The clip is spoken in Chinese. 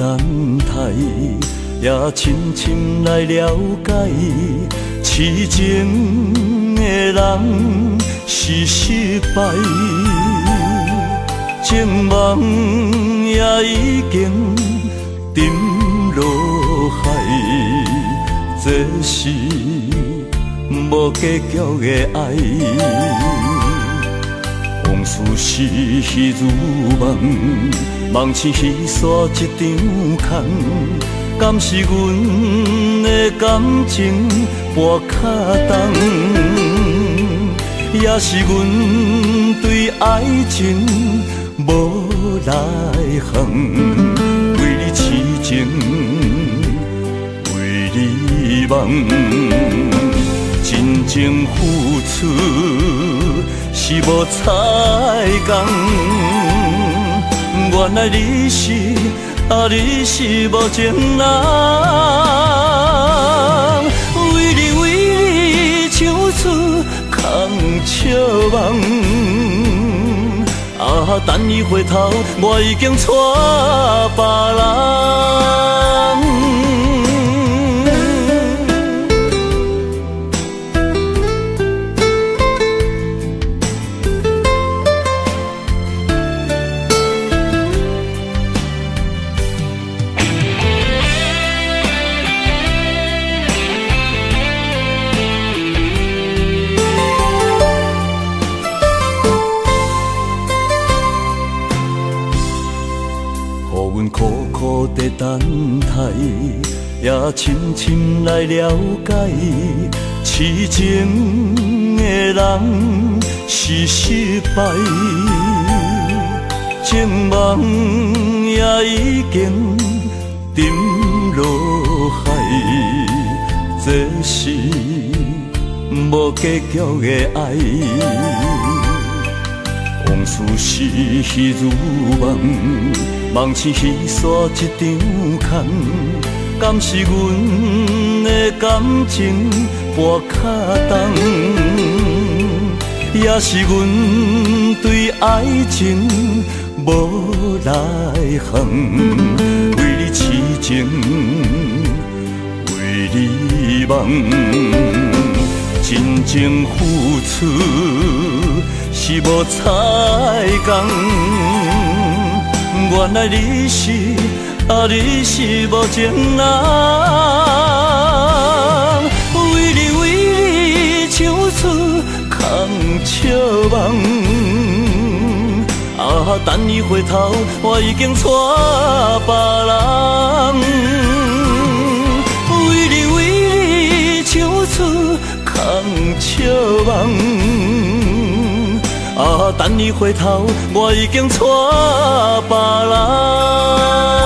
等待，也深深来了解，痴情的人是失败，情梦也已经沉落海，这是无结局的爱。往事是彼如梦，梦醒彼煞一场空。敢是阮的感情跋脚重，也是阮对爱情无来向。为你痴情，为你梦，真情付出是无彩工。原来你是你是无情人，为你唱出空笑梦。等伊回头，我已经娶别人。苦苦地等待，也深深来了解，痴情的人是失败，情梦也已经沉落海，这是无结局的爱。往事是彼如梦，梦醒彼煞一场空。敢是阮的感情跋脚重，也是阮对爱情无来向。为你痴情，为你梦，真情付出是无彩工。原来你是无情人，为你唱出空笑梦。等伊回头，我已经娶别人。为你唱出空笑梦。等你回头，我已经娶别人。